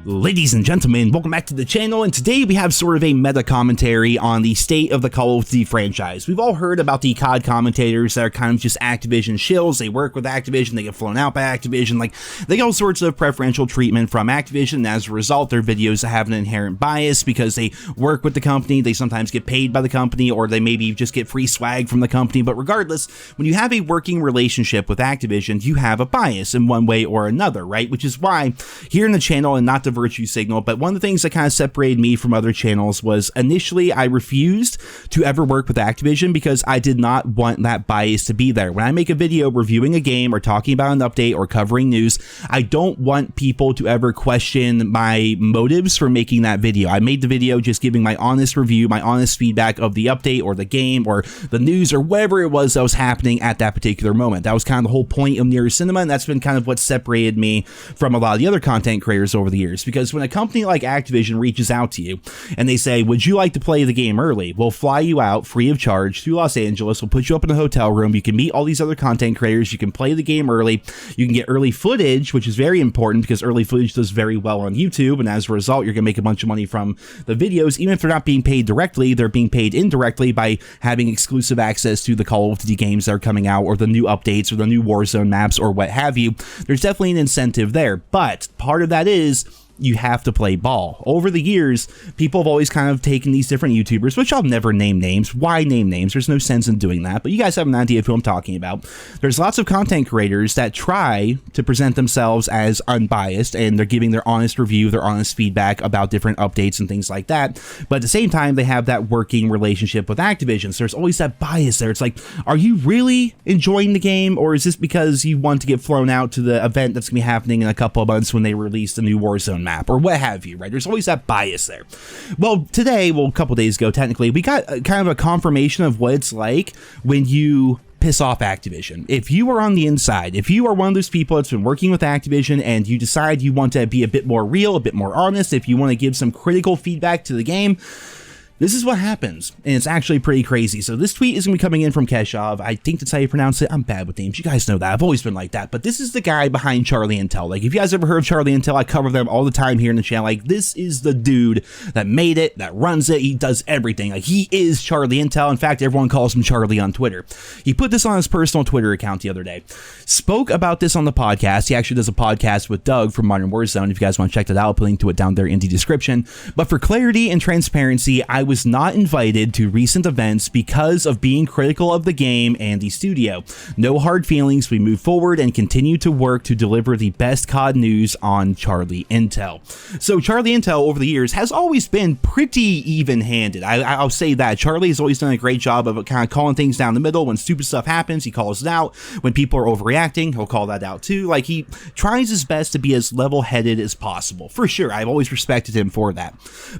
Ladies and gentlemen, welcome back to the channel, and today we have sort of a meta commentary on the state of the Call of Duty franchise. We've all heard about the COD commentators that are kind of just Activision shills. They work with Activision, they get flown out by Activision, like they get all sorts of preferential treatment from Activision, and as a result their videos have an inherent bias because they work with the company, they sometimes get paid by the company, or they maybe just get free swag from the company. But regardless, when you have a working relationship with Activision, you have a bias in one way or another, right? Which is why here in the channel, and not to virtue signal, but one of the things that kind of separated me from other channels was initially I refused to ever work with Activision because I did not want that bias to be there. When I make a video reviewing a game or talking about an update or covering news, I don't want people to ever question my motives for making that video. I made the video just giving my honest review, my honest feedback of the update or the game or the news or whatever it was that was happening at that particular moment. That was kind of the whole point of NerosCinema, and that's been kind of what separated me from a lot of the other content creators over the years. Because when a company like Activision reaches out to you and they say, would you like to play the game early? We'll fly you out free of charge to Los Angeles. We'll put you up in a hotel room. You can meet all these other content creators. You can play the game early. You can get early footage, which is very important because early footage does very well on YouTube. And as a result, you're going to make a bunch of money from the videos. Even if they're not being paid directly, they're being paid indirectly by having exclusive access to the Call of Duty games that are coming out, or the new updates, or the new Warzone maps, or what have you. There's definitely an incentive there. But part of that is you have to play ball. Over the years, people have always kind of taken these different YouTubers, which I'll never name names. Why name names? There's no sense in doing that, but you guys have an idea of who I'm talking about. There's lots of content creators that try to present themselves as unbiased, and they're giving their honest review, their honest feedback about different updates and things like that, but at the same time, they have that working relationship with Activision, so there's always that bias there. It's like, are you really enjoying the game, or is this because you want to get flown out to the event that's going to be happening in a couple of months when they release the new Warzone map or what have you, right? There's always that bias there. Well, today, a couple days ago, technically, we got kind of a confirmation of what it's like when you piss off Activision. If you are on the inside, if you are one of those people that's been working with Activision and you decide you want to be a bit more real, a bit more honest, if you want to give some critical feedback to the game, this is what happens, and it's actually pretty crazy. So this tweet is going to be coming in from Keshav. I think that's how you pronounce it. I'm bad with names. You guys know that. I've always been like that. But this is the guy behind Charlie Intel. Like, if you guys ever heard of Charlie Intel, I cover them all the time here in the channel. Like, this is the dude that made it, that runs it. He does everything. Like, he is Charlie Intel. In fact, everyone calls him Charlie on Twitter. He put this on his personal Twitter account the other day. Spoke about this on the podcast. He actually does a podcast with Doug from Modern Warzone. If you guys want to check that out, I'll put a link to it down there in the description. But for clarity and transparency, I was not invited to recent events because of being critical of the game and the studio. No hard feelings. We move forward and continue to work to deliver the best COD news on Charlie Intel. So Charlie Intel over the years has always been pretty even-handed. I'll say that. Charlie has always done a great job of kind of calling things down the middle. When stupid stuff happens, he calls it out. When people are overreacting, he'll call that out too. Like, he tries his best to be as level-headed as possible. For sure. I've always respected him for that.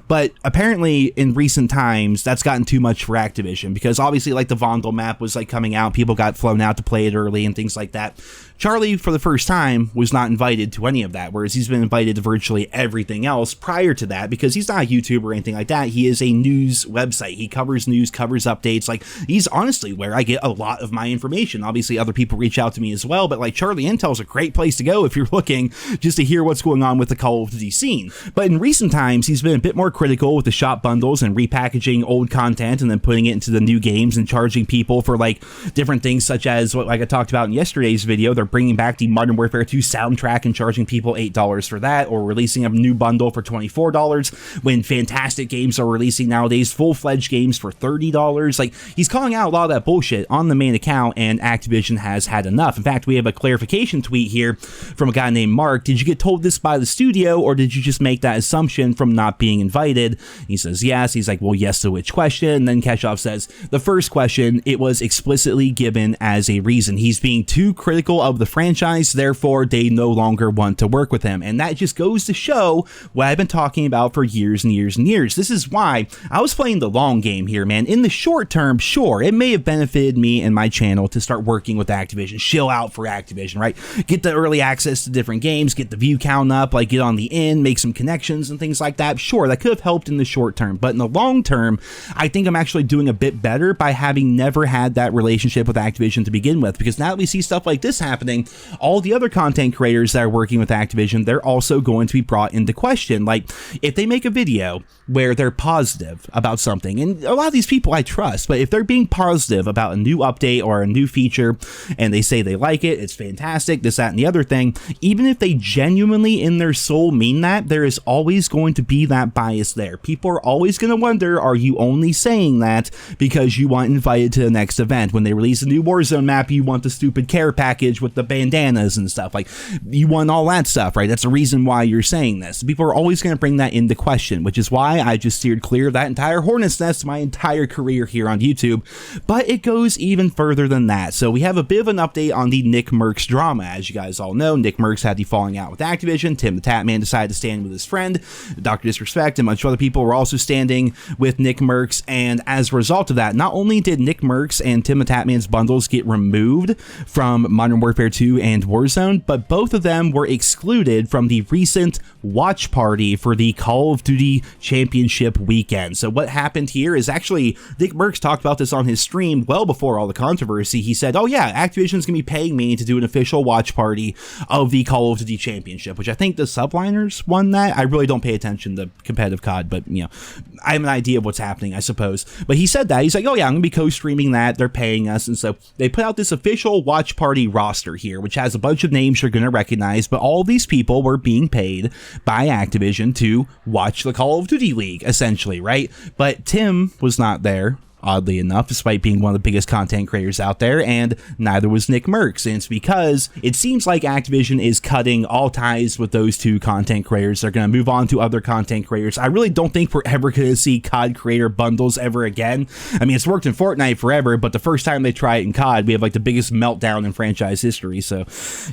But apparently in recent times, that's gotten too much for Activision, because obviously, like, the Vondel map was like coming out, people got flown out to play it early and things like that. Charlie, for the first time, was not invited to any of that, whereas he's been invited to virtually everything else prior to that, because he's not a YouTuber or anything like that. He is a news website. He covers news, covers updates. Like, he's honestly where I get a lot of my information. Obviously, other people reach out to me as well, but like, Charlie Intel is a great place to go if you're looking just to hear what's going on with the Call of Duty scene. But in recent times, he's been a bit more critical with the shop bundles and repackaging old content and then putting it into the new games and charging people for like different things, such as what, like I talked about in yesterday's video, they're bringing back the Modern Warfare 2 soundtrack and charging people $8 for that, or releasing a new bundle for $24 when fantastic games are releasing nowadays, full-fledged games for $30. Like, he's calling out a lot of that bullshit on the main account, and Activision has had enough. In fact, we have a clarification tweet here from a guy named Mark. Did you get told this by the studio, or did you just make that assumption from not being invited? He says yes. He's like, well, yes to which question? And then Keshav says, the first question, it was explicitly given as a reason. He's being too critical of the franchise, therefore they no longer want to work with him. And that just goes to show what I've been talking about for years and years and years. This is why I was playing the long game here, man. In the short term, sure, it may have benefited me and my channel to start working with Activision, shill out for Activision, right? Get the early access to different games, get the view count up, like get on the in, make some connections and things like that. Sure, that could have helped in the short term, but in the long long term, I think I'm actually doing a bit better by having never had that relationship with Activision to begin with, because now that we see stuff like this happening, all the other content creators that are working with Activision, they're also going to be brought into question. Like, if they make a video where they're positive about something, and a lot of these people I trust, but if they're being positive about a new update or a new feature and they say they like it, it's fantastic, this, that, and the other thing, even if they genuinely in their soul mean that, there is always going to be that bias there. People are always going to wonder, are you only saying that because you want invited to the next event? When they release a new Warzone map, you want the stupid care package with the bandanas and stuff. Like, you want all that stuff, right? That's the reason why you're saying this. People are always going to bring that into question, which is why I just steered clear of that entire hornet's nest my entire career here on YouTube. But it goes even further than that. So we have a bit of an update on the Nick Merckx drama. As you guys all know, Nick Merckx had the falling out with Activision. Tim the Tatman decided to stand with his friend, Dr. Disrespect, and a bunch of other people were also standing with Nick Merckx. And as a result of that, not only did Nick Merckx and Tim the Tatman's bundles get removed from Modern Warfare 2 and Warzone, but both of them were excluded from the recent watch party for the Call of Duty Championship weekend. So what happened here is actually, Nick Merckx talked about this on his stream well before all the controversy. He said, oh yeah, Activision's gonna be paying me to do an official watch party of the Call of Duty Championship, which I think the Subliners won that. I really don't pay attention to competitive COD, but you know, I have an idea of what's happening, I suppose. But he said that, he's like, oh yeah, I'm gonna be co-streaming that, they're paying us. And so they put out this official watch party roster here, which has a bunch of names you're gonna recognize, but all these people were being paid by Activision to watch the Call of Duty League, essentially, right? But Tim was not there, oddly enough, despite being one of the biggest content creators out there, and neither was Nick Merckx. And it's because it seems like Activision is cutting all ties with those two content creators. They're going to move on to other content creators. I really don't think we're ever going to see COD creator bundles ever again. I mean, it's worked in Fortnite forever, but the first time they try it in COD, we have like the biggest meltdown in franchise history. So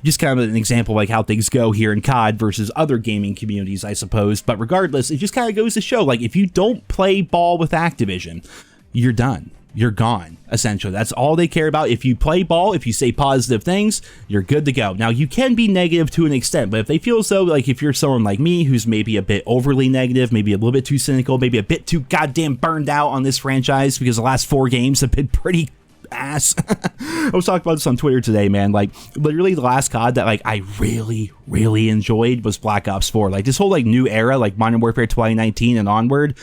just kind of an example of like how things go here in COD versus other gaming communities, I suppose. But regardless, it just kind of goes to show, like, if you don't play ball with Activision, you're done. You're gone, essentially. That's all they care about. If you play ball, if you say positive things, you're good to go. Now, you can be negative to an extent, but if they feel so, like if you're someone like me who's maybe a bit overly negative, maybe a little bit too cynical, maybe a bit too goddamn burned out on this franchise because the last 4 games have been pretty ass. I was talking about this on Twitter today, man. Like, literally the last COD that like I really enjoyed was Black Ops 4. Like, this whole like new era, like Modern Warfare 2019 and onward.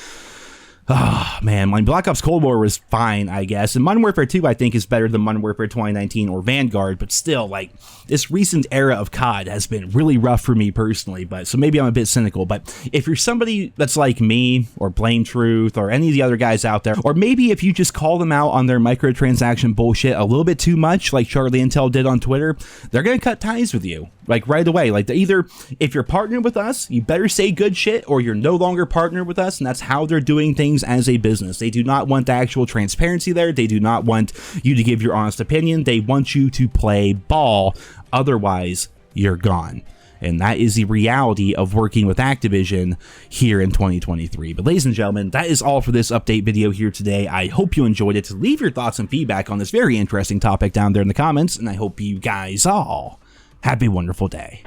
Oh, man, when Black Ops Cold War was fine, I guess. And Modern Warfare 2, I think, is better than Modern Warfare 2019 or Vanguard. But still, like, this recent era of COD has been really rough for me personally. But so maybe I'm a bit cynical. But if you're somebody that's like me or Blame Truth or any of the other guys out there, or maybe if you just call them out on their microtransaction bullshit a little bit too much, like Charlie Intel did on Twitter, they're going to cut ties with you. Like, right away. Like, either if you're partnered with us, you better say good shit, or you're no longer partnered with us. And that's how they're doing things as a business. They do not want the actual transparency there. They do not want you to give your honest opinion. They want you to play ball. Otherwise, you're gone. And that is the reality of working with Activision here in 2023. But ladies and gentlemen, that is all for this update video here today. I hope you enjoyed it. Leave your thoughts and feedback on this very interesting topic down there in the comments. And I hope you guys all have a wonderful day.